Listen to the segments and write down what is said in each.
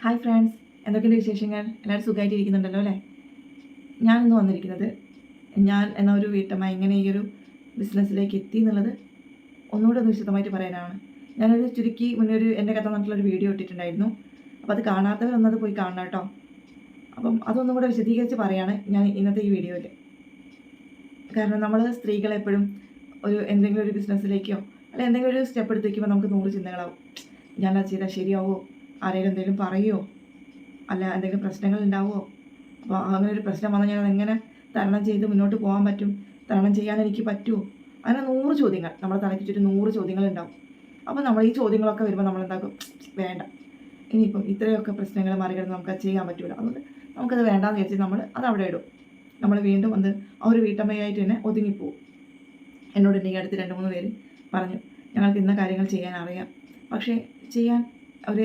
Hi friends, എന്തൊക്കെയുണ്ട് വിശേഷങ്ങൾ? എല്ലാവരും സുഖമായിട്ടിരിക്കുന്നുണ്ടല്ലോ അല്ലേ? ഞാനിന്ന് വന്നിരിക്കുന്നത് ഞാൻ എന്ന ഒരു വീട്ടമ്മ എങ്ങനെ ഈ ഒരു ബിസിനസ്സിലേക്ക് എത്തി എന്നുള്ളത് ഒന്നുകൂടെ ഒന്ന് വിശദമായിട്ട് പറയാനാണ്. ഞാനൊരു ചുരുക്കി മുന്നേ എൻ്റെ കഥ പറഞ്ഞിട്ടുള്ളൊരു വീഡിയോ ഇട്ടിട്ടുണ്ടായിരുന്നു. അപ്പോൾ അത് കാണാത്തവരൊന്നത് പോയി കാണണം കേട്ടോ. അപ്പം അതൊന്നും കൂടെ വിശദീകരിച്ച് പറയാണ് ഞാൻ ഇന്നത്തെ ഈ വീഡിയോയിൽ. കാരണം നമ്മൾ സ്ത്രീകളെപ്പോഴും എന്തെങ്കിലും ഒരു ബിസിനസ്സിലേക്കോ അല്ലെങ്കിൽ എന്തെങ്കിലും ഒരു സ്റ്റെപ്പ് എടുത്ത് വയ്ക്കുമ്പോൾ നമുക്ക് 100 ചിന്തകളാവും. ഞാനത് ചെയ്താൽ ശരിയാവുമോ? ആരെങ്കിലും എന്തെങ്കിലും പറയുമോ? അല്ല എന്തെങ്കിലും പ്രശ്നങ്ങൾ ഉണ്ടാവുമോ? അപ്പോൾ അങ്ങനെ ഒരു പ്രശ്നം വന്നാൽ ഞാൻ എങ്ങനെ തരണം ചെയ്ത് മുന്നോട്ട് പോകാൻ പറ്റും? തരണം ചെയ്യാൻ എനിക്ക് പറ്റുമോ? അങ്ങനെ 100 ചോദ്യങ്ങൾ നമ്മുടെ തലയ്ക്ക് ചുറ്റും 100 ചോദ്യങ്ങളുണ്ടാവും. അപ്പോൾ നമ്മൾ ഈ ചോദ്യങ്ങളൊക്കെ വരുമ്പോൾ നമ്മളെന്താക്കും, വേണ്ട, ഇനിയിപ്പം ഇത്രയൊക്കെ പ്രശ്നങ്ങൾ മറികടന്ന് നമുക്കത് ചെയ്യാൻ പറ്റില്ല, അതുകൊണ്ട് നമുക്കത് വേണ്ടാന്ന് വിചാരിച്ച് നമ്മൾ അത് അവിടെ ഇടും. നമ്മൾ വീണ്ടും വന്ന് ആ ഒരു വീട്ടമ്മയായിട്ട് തന്നെ ഒതുങ്ങിപ്പോവും. എന്നോട് എൻ്റെ ഈ അടുത്ത് 2-3 പേര് പറഞ്ഞു, ഞങ്ങൾക്ക് ഇന്ന കാര്യങ്ങൾ ചെയ്യാൻ അറിയാം, പക്ഷേ ചെയ്യാൻ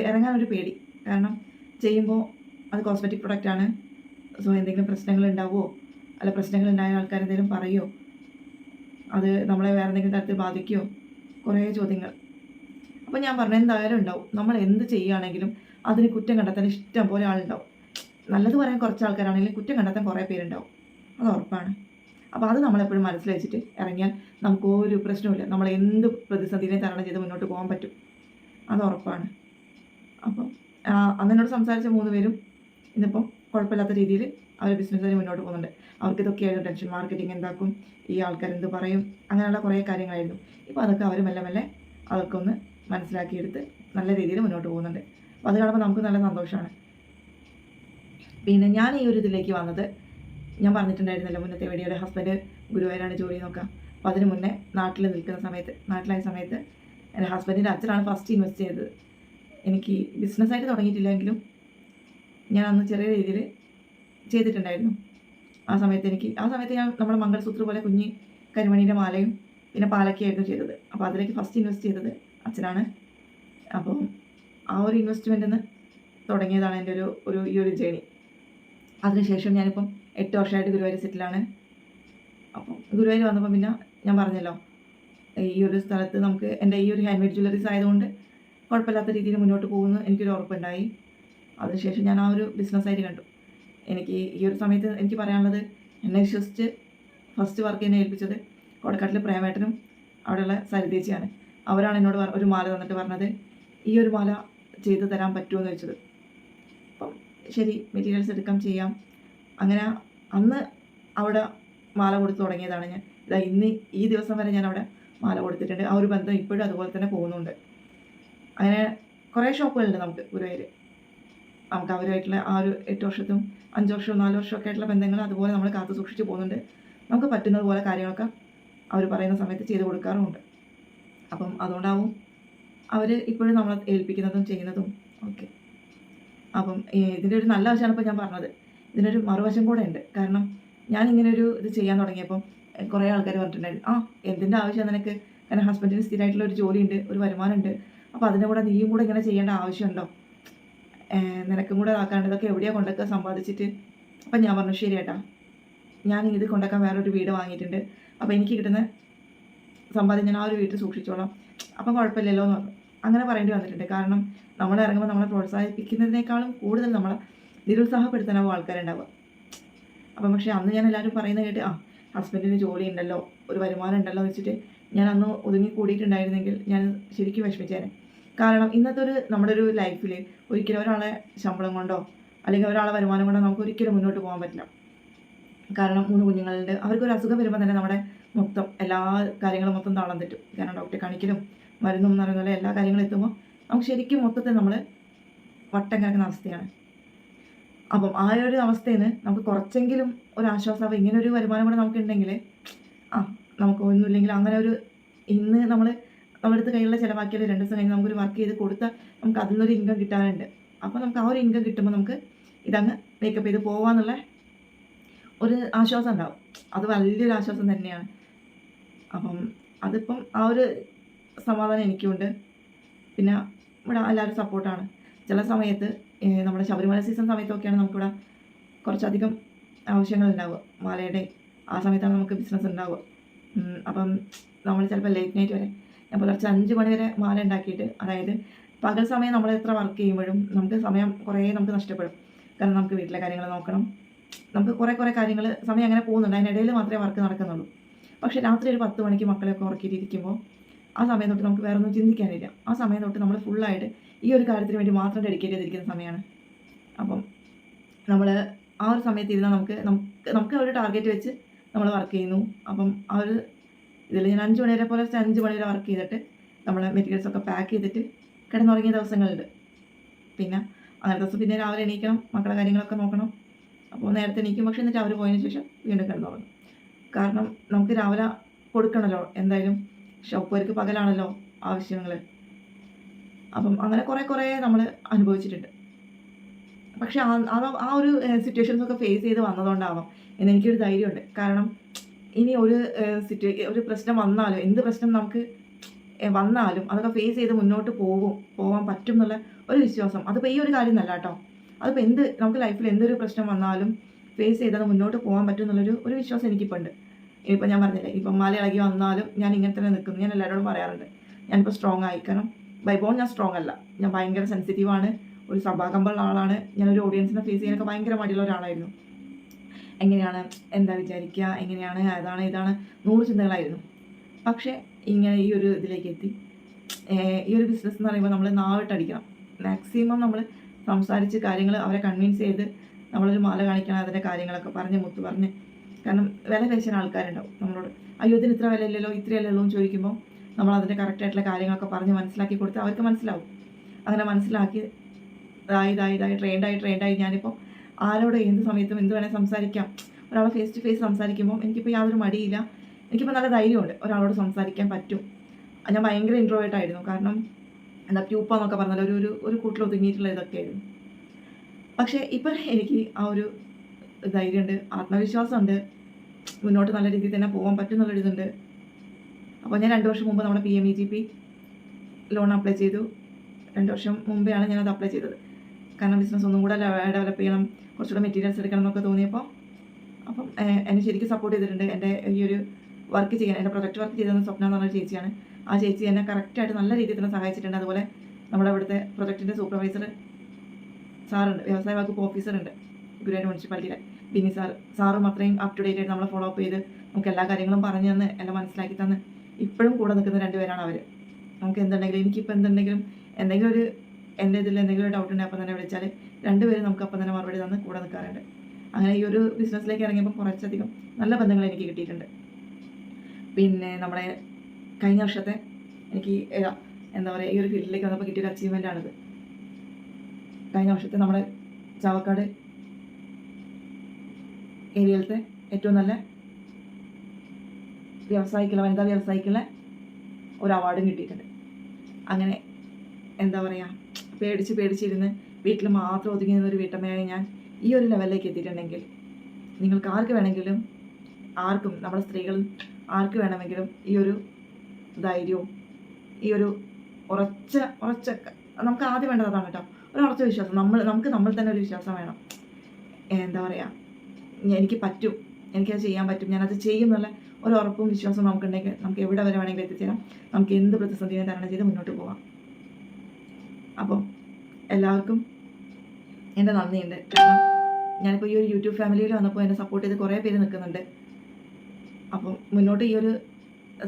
ഇറങ്ങാനൊരു പേടി. കാരണം ചെയ്യുമ്പോൾ അത് കോസ്മെറ്റിക് പ്രൊഡക്റ്റാണ്. സോ എന്തെങ്കിലും പ്രശ്നങ്ങൾ ഉണ്ടാവുമോ? അല്ല പ്രശ്നങ്ങൾ ഉണ്ടായ ആൾക്കാർ എന്തെങ്കിലും പറയുമോ? അത് നമ്മളെ വേറെ എന്തെങ്കിലും തരത്തിൽ ബാധിക്കുമോ? കുറേ ചോദ്യങ്ങൾ. അപ്പോൾ ഞാൻ പറഞ്ഞു എന്തായാലും ഉണ്ടാവും. നമ്മൾ എന്ത് ചെയ്യുകയാണെങ്കിലും അതിന് കുറ്റം കണ്ടെത്താൻ ഇഷ്ടം പോലെ ആളുണ്ടാവും. നല്ലത് പറയാൻ കുറച്ച് ആൾക്കാരാണെങ്കിലും കുറ്റം കണ്ടെത്താൻ കുറേ പേരുണ്ടാവും, അത് ഉറപ്പാണ്. അപ്പോൾ അത് നമ്മളെപ്പോഴും മനസ്സിൽ വെച്ചിട്ട് ഇറങ്ങിയാൽ നമുക്ക് ഒരു പ്രശ്നവുമില്ല. നമ്മൾ എന്ത് പ്രതിസന്ധിയെ തരണം ചെയ്ത് മുന്നോട്ട് പോകാൻ പറ്റും, അത് ഉറപ്പാണ്. അപ്പം അന്നെന്നോട് സംസാരിച്ച 3 പേരും ഇന്നിപ്പം കുഴപ്പമില്ലാത്ത രീതിയിൽ അവർ ബിസിനസ്സിൽ മുന്നോട്ട് പോകുന്നുണ്ട്. അവർക്ക് ഇതൊക്കെയായിരുന്നു ടെൻഷൻ. മാർക്കറ്റിംഗ് എന്താക്കും, ഈ ആൾക്കാരെന്ത് പറയും, അങ്ങനെയുള്ള കുറേ കാര്യങ്ങളായിരുന്നു. ഇപ്പോൾ അതൊക്കെ അവർ മെല്ലെ മെല്ലെ അതൊക്കെ ഒന്ന് മനസ്സിലാക്കിയെടുത്ത് നല്ല രീതിയിൽ മുന്നോട്ട് പോകുന്നുണ്ട്. അപ്പോൾ അത് കാണുമ്പോൾ നമുക്ക് നല്ല സന്തോഷമാണ്. പിന്നെ ഞാൻ ഈ ഒരു ഇതിലേക്ക് വന്നത്, ഞാൻ പറഞ്ഞിട്ടുണ്ടായിരുന്നല്ലോ മുന്നത്തെ വീഡിയോയിൽ, ഹസ്ബൻഡ് ഗുരുവായൂരാണ് ജോലി നോക്കുക. അപ്പോൾ അതിന് മുന്നേ നാട്ടിലായ സമയത്ത് എൻ്റെ ഹസ്ബൻഡിൻ്റെ അച്ഛനാണ് ഫസ്റ്റ് ഇൻവെസ്റ്റ് ചെയ്തത്. എനിക്ക് ബിസിനസ്സായിട്ട് തുടങ്ങിയിട്ടില്ലെങ്കിലും ഞാൻ അന്ന് ചെറിയ രീതിയിൽ ചെയ്തിട്ടുണ്ടായിരുന്നു. ആ സമയത്ത് ഞാൻ നമ്മുടെ മംഗൾസൂത്ര പോലെ കുഞ്ഞ് കരിമണീൻ്റെ മാലയും പിന്നെ പാലക്കയായിരുന്നു ചെയ്തത്. അപ്പോൾ അതിലേക്ക് ഫസ്റ്റ് ഇൻവെസ്റ്റ് ചെയ്തത് അച്ഛനാണ്. അപ്പം ആ ഒരു ഇൻവെസ്റ്റ്മെൻറ്റിൽ നിന്ന് തുടങ്ങിയതാണ് എൻ്റെ ഈ ഒരു ജേണി. അതിനുശേഷം ഞാനിപ്പം 8 വർഷമായിട്ട് ഗുരുവായൂർ സെറ്റിലാണ്. അപ്പം ഗുരുവായൂർ വന്നപ്പോൾ പിന്നെ ഞാൻ പറഞ്ഞല്ലോ, ഈ ഒരു സ്ഥലത്ത് നമുക്ക് എൻ്റെ ഈ ഒരു ഹാൻഡ് മെയ്ഡ് ജ്വല്ലറീസ് ആയതുകൊണ്ട് കുഴപ്പമില്ലാത്ത രീതിയിൽ മുന്നോട്ട് പോകുമെന്ന് എനിക്കൊരു ഉറപ്പുണ്ടായി. അതിനുശേഷം ഞാൻ ആ ഒരു ബിസിനസ്സായിട്ട് കണ്ടു. എനിക്ക് ഈ ഒരു സമയത്ത് എനിക്ക് പറയാനുള്ളത്, എന്നെ വിശ്വസിച്ച് ഫസ്റ്റ് വർക്ക് എന്നെ ഏൽപ്പിച്ചത് കൊടക്കാട്ടിൽ പ്രേമേട്ടനും അവിടെയുള്ള സരിതേച്ചിയാണ്. അവരാണ് എന്നോട് ഒരു മാല തന്നിട്ട് പറഞ്ഞത്, ഈ ഒരു മാല ചെയ്ത് തരാൻ പറ്റുമോ എന്ന് ചോദിച്ചത്. അപ്പം ശരി, മെറ്റീരിയൽസ് എടുക്കാം, ചെയ്യാം. അങ്ങനെ അന്ന് അവിടെ മാല കൊടുത്ത് തുടങ്ങിയതാണ് ഞാൻ. ഇന്ന് ഈ ദിവസം വരെ ഞാൻ അവിടെ മാല കൊടുത്തിട്ടുണ്ട്. ആ ഒരു ബന്ധം ഇപ്പോഴും അതുപോലെ തന്നെ പോകുന്നുണ്ട്. അങ്ങനെ കുറേ ഷോപ്പുകളുണ്ട് നമുക്ക് ഗുരുവായൂർ. നമുക്ക് അവരുമായിട്ടുള്ള ആ ഒരു 8 വർഷത്തും 5 വർഷവും 4 വർഷമൊക്കെ ആയിട്ടുള്ള ബന്ധങ്ങൾ അതുപോലെ നമ്മൾ കാത്തു സൂക്ഷിച്ച് പോകുന്നുണ്ട്. നമുക്ക് പറ്റുന്നത് പോലെ കാര്യങ്ങളൊക്കെ അവർ പറയുന്ന സമയത്ത് ചെയ്ത് കൊടുക്കാറുമുണ്ട്. അപ്പം അതുകൊണ്ടാവും അവർ ഇപ്പോഴും നമ്മളെ ഏൽപ്പിക്കുന്നതും ചെയ്യുന്നതും ഒക്കെ. അപ്പം ഇതിൻ്റെ ഒരു നല്ല വശമാണ് ഇപ്പോൾ ഞാൻ പറഞ്ഞത്. ഇതിനൊരു മറുവശം കൂടെ ഉണ്ട്. കാരണം ഞാൻ ഇങ്ങനൊരു ഇത് ചെയ്യാൻ തുടങ്ങിയപ്പം കുറേ ആൾക്കാർ പറഞ്ഞിട്ടുണ്ടായിരുന്നു, എന്തിൻ്റെ ആവശ്യം നിനക്ക്? കാരണം ഹസ്ബൻഡിന് സ്ഥിരമായിട്ടുള്ള ഒരു ജോലിയുണ്ട്, ഒരു വരുമാനമുണ്ട്. അപ്പോൾ അതിൻ്റെ കൂടെ നീയും കൂടെ ഇങ്ങനെ ചെയ്യേണ്ട ആവശ്യമുണ്ടോ? നിനക്കും കൂടെ ആക്കാണ്ട് ഇതൊക്കെ എവിടെയാണ് കൊണ്ടൊക്കെ സമ്പാദിച്ചിട്ട്? അപ്പം ഞാൻ പറഞ്ഞു, ശരി ഏട്ടാ, ഞാൻ ഇത് കൊണ്ടുവയ്ക്കാൻ വേറൊരു വീട് വാങ്ങിയിട്ടുണ്ട്. അപ്പോൾ എനിക്ക് കിട്ടുന്ന സമ്പാദ്യം ഞാൻ ആ ഒരു വീട്ടിൽ സൂക്ഷിച്ചോളാം, അപ്പം കുഴപ്പമില്ലല്ലോ എന്ന് പറഞ്ഞു. അങ്ങനെ പറയേണ്ടി വന്നിട്ടുണ്ട്. കാരണം നമ്മൾ ഇറങ്ങുമ്പോൾ നമ്മളെ പ്രോത്സാഹിപ്പിക്കുന്നതിനേക്കാളും കൂടുതൽ നമ്മളെ നിരുത്സാഹപ്പെടുത്താനാവും ആൾക്കാരുണ്ടാവുക. അപ്പം പക്ഷേ അന്ന് ഞാൻ എല്ലാവരും പറയുന്നത് കേട്ട്, ഹസ്ബൻഡിന് ജോലി ഉണ്ടല്ലോ, ഒരു വരുമാനം ഉണ്ടല്ലോ എന്ന് വെച്ചിട്ട് ഞാൻ അന്ന് ഒതുങ്ങി കൂടിയിട്ടുണ്ടായിരുന്നെങ്കിൽ ഞാൻ ശരിക്കും വിഷമിച്ചേനെ. കാരണം ഇന്നത്തെ നമ്മുടെ ഒരു ലൈഫിൽ ഒരിക്കലും ഒരാളെ ശമ്പളം കൊണ്ടോ അല്ലെങ്കിൽ ഒരാളെ വരുമാനം കൊണ്ടോ നമുക്ക് ഒരിക്കലും മുന്നോട്ട് പോകാൻ പറ്റില്ല. കാരണം 3 കുഞ്ഞുങ്ങളുണ്ട്. അവർക്കൊരു അസുഖം വരുമ്പോൾ തന്നെ നമ്മുടെ മൊത്തം എല്ലാ കാര്യങ്ങളും മൊത്തം താളം തെറ്റും. കാരണം ഡോക്ടറെ കാണിക്കലും മരുന്നും എന്ന് പറയുന്ന പോലെ എല്ലാ കാര്യങ്ങളും എത്തുമ്പോൾ നമുക്ക് ശരിക്കും മൊത്തത്തിൽ നമ്മൾ വട്ടം കിടക്കുന്ന അവസ്ഥയാണ്. അപ്പം ആ ഒരു അവസ്ഥയിൽ നിന്ന് നമുക്ക് കുറച്ചെങ്കിലും ഒരു ആശ്വാസമാവും ഇങ്ങനൊരു വരുമാനം കൂടെ നമുക്കുണ്ടെങ്കിൽ. നമുക്ക് ഒന്നുമില്ലെങ്കിൽ അങ്ങനെ ഇന്ന് നമ്മളെടുത്ത് കയ്യിലുള്ള ചിലവാക്കിയാൽ 2 ദിവസം കഴിഞ്ഞ് നമുക്കൊരു വർക്ക് ചെയ്ത് കൊടുത്താൽ നമുക്ക് അതിൽ നിന്നൊരു ഇൻകം കിട്ടാറുണ്ട്. അപ്പോൾ നമുക്ക് ആ ഒരു ഇൻകം കിട്ടുമ്പോൾ നമുക്ക് ഇതങ്ങ് മേക്കപ്പ് ചെയ്ത് പോകാമെന്നുള്ള ഒരു ആശ്വാസം ഉണ്ടാവും. അത് വലിയൊരു ആശ്വാസം തന്നെയാണ്. അപ്പം അതിപ്പം ആ ഒരു സമാധാനം എനിക്കുണ്ട്. പിന്നെ ഇവിടെ എല്ലാവരും സപ്പോർട്ടാണ്. ചില സമയത്ത് നമ്മുടെ ശബരിമല സീസൺ സമയത്തൊക്കെയാണ് നമുക്കിവിടെ കുറച്ചധികം ആവശ്യങ്ങളുണ്ടാവുക മാലയുടെ. ആ സമയത്താണ് നമുക്ക് ബിസിനസ് ഉണ്ടാവുക. അപ്പം നമ്മൾ ചിലപ്പോൾ ലേറ്റ് നൈറ്റ് വരെ, ഞാൻ പുലർച്ചെ 5 മണി വരെ മാല ഉണ്ടാക്കിയിട്ട്, അതായത് പകൽ സമയം നമ്മൾ എത്ര വർക്ക് ചെയ്യുമ്പോഴും നമുക്ക് സമയം കുറേ നമുക്ക് നഷ്ടപ്പെടും. കാരണം നമുക്ക് വീട്ടിലെ കാര്യങ്ങൾ നോക്കണം, നമുക്ക് കുറേ കാര്യങ്ങൾ സമയം അങ്ങനെ പോകുന്നുണ്ട്. അതിനിടയിൽ മാത്രമേ വർക്ക് നടക്കുന്നുള്ളൂ. പക്ഷേ രാത്രി ഒരു 10 മണിക്ക് മക്കളെയൊക്കെ ഉറക്കിയിട്ടിരിക്കുമ്പോൾ ആ സമയം തൊട്ട് നമുക്ക് വേറെ ഒന്നും ചിന്തിക്കാനില്ല. ആ സമയം തൊട്ട് നമ്മൾ ഫുള്ളായിട്ട് ഈ ഒരു കാര്യത്തിന് വേണ്ടി മാത്രം ഡെഡിക്കേറ്റ് ചെയ്തിരിക്കുന്ന സമയമാണ്. അപ്പം നമ്മൾ ആ ഒരു സമയത്ത് ഇരുന്നാൽ നമുക്ക് ഒരു ടാർഗറ്റ് വെച്ച് നമ്മൾ വർക്ക് ചെയ്യുന്നു. അപ്പം ആ ഒരു ഇതിൽ ഞാൻ 5 മണി വരെ പോലെ 5 മണി വരെ വർക്ക് ചെയ്തിട്ട് നമ്മൾ മെറ്റീരിയൽസൊക്കെ പാക്ക് ചെയ്തിട്ട് കിടന്നുറങ്ങിയ ദിവസങ്ങളുണ്ട്. പിന്നെ അങ്ങനത്തെ ദിവസം പിന്നെ രാവിലെ എണീക്കണം, മക്കളുടെ കാര്യങ്ങളൊക്കെ നോക്കണം. അപ്പോൾ നേരത്തെ എണീക്കും, പക്ഷേ എന്നിട്ട് അവർ പോയതിന് ശേഷം വീണ്ടും കിടന്നുറങ്ങും. കാരണം നമുക്ക് രാവിലെ കൊടുക്കണമല്ലോ എന്തായാലും, ഷോപ്പുകാർക്ക് പകലാണല്ലോ ആവശ്യങ്ങൾ. അപ്പം അങ്ങനെ കുറേ നമ്മൾ അനുഭവിച്ചിട്ടുണ്ട്. പക്ഷേ ആ ഒരു സിറ്റുവേഷൻസൊക്കെ ഫേസ് ചെയ്ത് വന്നതുകൊണ്ടാവാം എന്നെനിക്കൊരു ധൈര്യമുണ്ട്. കാരണം ഇനി ഒരു പ്രശ്നം വന്നാലും, എന്ത് പ്രശ്നം നമുക്ക് വന്നാലും അതൊക്കെ ഫേസ് ചെയ്ത് മുന്നോട്ട് പോകാൻ പറ്റും എന്നുള്ള ഒരു വിശ്വാസം. അതിപ്പോൾ ഈ ഒരു കാര്യം എന്നല്ല കേട്ടോ, അതിപ്പോൾ നമുക്ക് ലൈഫിൽ എന്തൊരു പ്രശ്നം വന്നാലും ഫേസ് ചെയ്തത് മുന്നോട്ട് പോകാൻ പറ്റും എന്നുള്ളൊരു വിശ്വാസം എനിക്കിപ്പോൾ ഉണ്ട്. ഇപ്പം ഞാൻ പറഞ്ഞില്ലേ, ഇപ്പം മല ഇളകി വന്നാലും ഞാൻ ഇങ്ങനെ തന്നെ നിൽക്കുന്നു. ഞാൻ എല്ലാവരോടും പറയാറുണ്ട്, ഞാനിപ്പോൾ സ്ട്രോങ് ആയി. കാരണം ബൈ ബോൺ ഞാൻ സ്ട്രോങ് അല്ല, ഞാൻ ഭയങ്കര സെൻസിറ്റീവാണ്, ഒരു സഭാകമ്പുള്ള ആളാണ്. ഞാനൊരു ഓഡിയൻസിനെ ഫേസ് ചെയ്യാനൊക്കെ ഭയങ്കര മടിയുള്ള ഒരാളായിരുന്നു. എങ്ങനെയാണ്, എന്താ വിചാരിക്കുക, എങ്ങനെയാണ്, അതാണ് ഇതാണ് 100 ചിന്തകളായിരുന്നു. പക്ഷേ ഇങ്ങനെ ഈ ഒരു ഇതിലേക്ക് എത്തി. ഈ ഒരു ബിസിനസ് എന്ന് പറയുമ്പോൾ നമ്മൾ നാവിട്ടടിക്കണം. മാക്സിമം നമ്മൾ സംസാരിച്ച് കാര്യങ്ങൾ അവരെ കൺവിൻസ് ചെയ്ത് നമ്മളൊരു മാല കാണിക്കണം, അതിൻ്റെ കാര്യങ്ങളൊക്കെ പറഞ്ഞ് മുത്ത് പറഞ്ഞ്. കാരണം വില പേശുന്ന ആൾക്കാരുണ്ടാവും നമ്മളോട്. അയ്യോ ഇതിന് ഇത്ര വില ഇല്ലല്ലോ, ഇത്രയല്ലേ ഉള്ളൂ എന്ന് ചോദിക്കുമ്പോൾ നമ്മൾ അതിൻ്റെ കറക്റ്റായിട്ടുള്ള കാര്യങ്ങളൊക്കെ പറഞ്ഞ് മനസ്സിലാക്കി കൊടുത്ത് അവർക്ക് മനസ്സിലാവും. അങ്ങനെ മനസ്സിലാക്കി ഇതായി ട്രെയിൻഡായി ഞാനിപ്പോൾ ആരോട് എന്ത് സമയത്തും എന്ത് വേണേൽ സംസാരിക്കാം. ഒരാളെ ഫേസ് ടു ഫേസ് സംസാരിക്കുമ്പോൾ എനിക്കിപ്പോൾ യാതൊരു മടിയില്ല, എനിക്കിപ്പോൾ നല്ല ധൈര്യമുണ്ട്, ഒരാളോട് സംസാരിക്കാൻ പറ്റും. ഞാൻ ഭയങ്കര ഇൻട്രോവേർട്ടായിരുന്നു. കാരണം എന്താ പ്യൂപ്പ എന്നൊക്കെ പറഞ്ഞാൽ ഒരു കൂട്ടിൽ ഒതുങ്ങിയിട്ടുള്ള ഇതൊക്കെയായിരുന്നു. പക്ഷേ ഇപ്പം എനിക്ക് ആ ഒരു ധൈര്യമുണ്ട്, ആത്മവിശ്വാസമുണ്ട്, മുന്നോട്ട് നല്ല രീതിയിൽ തന്നെ പോകാൻ പറ്റും എന്നുള്ളൊരിതുണ്ട്. അപ്പോൾ ഞാൻ 2 വർഷം മുമ്പ് നമ്മുടെ PMEGP ലോൺ അപ്ലൈ ചെയ്തു. 2 വർഷം മുമ്പെയാണ് ഞാനത് അപ്ലൈ ചെയ്തത്. കാരണം ബിസിനസ് ഒന്നും കൂടെ ഡെവലപ്പ് ചെയ്യണം, കുറച്ചുകൂടെ മെറ്റീരിയൽസ് എടുക്കണം എന്നൊക്കെ തോന്നിയപ്പോൾ അപ്പം എന്നെ ശരിക്കും സപ്പോർട്ട് ചെയ്തിട്ടുണ്ട്. എൻ്റെ ഈ ഒരു വർക്ക് ചെയ്യാൻ, എൻ്റെ പ്രൊജക്റ്റ് വർക്ക് ചെയ്തതെന്ന് സ്വപ്ന എന്ന് പറഞ്ഞൊരു ചേച്ചിയാണ്. ആ ചേച്ചി എന്നെ കറക്റ്റായിട്ട് നല്ല രീതിയിൽ തന്നെ സഹായിച്ചിട്ടുണ്ട്. അതുപോലെ നമ്മുടെ ഇവിടുത്തെ പ്രൊജക്റ്റിൻ്റെ സൂപ്പർവൈസർ സാറുണ്ട്, വ്യവസായ വകുപ്പ് ഓഫീസറുണ്ട് ഗുരുവായൂർ മുനിസിപ്പാലിറ്റിയിലെ ബിന്നി സാറും അത്രയും അപ് ടു ഡേറ്റ് ആയിട്ട് നമ്മളെ ഫോളോ അപ്പ് ചെയ്ത് നമുക്ക് എല്ലാ കാര്യങ്ങളും പറഞ്ഞു തന്ന് എല്ലാം മനസ്സിലാക്കി തന്ന് ഇപ്പോഴും കൂടെ നിൽക്കുന്ന 2 പേരാണ് അവർ. നമുക്ക് എന്തുണ്ടെങ്കിലും, എനിക്കിപ്പോൾ എന്തെങ്കിലും ഒരു എൻ്റെ ഇതിൽ എന്തെങ്കിലും ഒരു ഡൗട്ട് ഉണ്ടെങ്കിൽ അപ്പം തന്നെ വിളിച്ചാൽ 2 പേരും നമുക്ക് അപ്പം തന്നെ മറുപടി തന്ന് കൂടെ നിൽക്കാറുണ്ട്. അങ്ങനെ ഈ ഒരു ബിസിനസ്സിലേക്ക് ഇറങ്ങിയപ്പോൾ കുറച്ചധികം നല്ല ബന്ധങ്ങൾ എനിക്ക് കിട്ടിയിട്ടുണ്ട്. പിന്നെ നമ്മുടെ കഴിഞ്ഞ വർഷത്തെ എനിക്ക് എന്താ പറയുക, ഈ ഒരു ഫീൽഡിലേക്ക് വന്നപ്പോൾ കിട്ടിയൊരു അച്ചീവ്മെൻ്റാണിത്. കഴിഞ്ഞ വർഷത്തെ നമ്മുടെ ചാവക്കാട് ഏരിയയിലത്തെ ഏറ്റവും നല്ല വനിതാ വ്യവസായിക്കുള്ള ഒരു അവാർഡും കിട്ടിയിട്ടുണ്ട്. അങ്ങനെ എന്താ പറയുക, പേടിച്ചിരുന്ന് വീട്ടിൽ മാത്രം ഒതുങ്ങി നിന്നൊരു വീട്ടമ്മയായി ഞാൻ ഈ ഒരു ലെവലിലേക്ക് എത്തിയിട്ടുണ്ടെങ്കിൽ നിങ്ങൾക്ക് ആർക്ക് വേണമെങ്കിലും, നമ്മുടെ സ്ത്രീകൾ ആർക്ക് വേണമെങ്കിലും ഈ ഒരു ധൈര്യവും ഈ ഒരു ഉറച്ച നമുക്ക് ആദ്യം വേണ്ടത് അതാണ് കേട്ടോ, ഒരു ഉറച്ച വിശ്വാസം. നമ്മൾ തന്നെ ഒരു വിശ്വാസം വേണം. എന്താ പറയുക, എനിക്ക് പറ്റും, എനിക്കത് ചെയ്യാൻ പറ്റും, ഞാനത് ചെയ്യും എന്നുള്ള ഒരു ഉറപ്പും വിശ്വാസവും നമുക്കുണ്ടെങ്കിൽ നമുക്ക് എവിടെ വരെ വേണമെങ്കിലും എത്തിച്ചേരാം. നമുക്ക് എന്ത് പ്രതിസന്ധിയും തരണം ചെയ്ത് മുന്നോട്ട് പോകാം. അപ്പം എല്ലാവർക്കും എൻ്റെ നന്ദിയുണ്ട്. കാരണം ഞാനിപ്പോൾ ഈ ഒരു യൂട്യൂബ് ഫാമിലിയിൽ വന്നപ്പോൾ എന്നെ സപ്പോർട്ട് ചെയ്ത് കുറേ പേര് നിൽക്കുന്നുണ്ട്. അപ്പം മുന്നോട്ട് ഈ ഒരു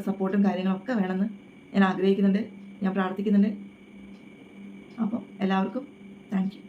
സപ്പോർട്ടും കാര്യങ്ങളൊക്കെ വേണമെന്ന് ഞാൻ ആഗ്രഹിക്കുന്നുണ്ട്, ഞാൻ പ്രാർത്ഥിക്കുന്നുണ്ട്. അപ്പം എല്ലാവർക്കും താങ്ക് യു.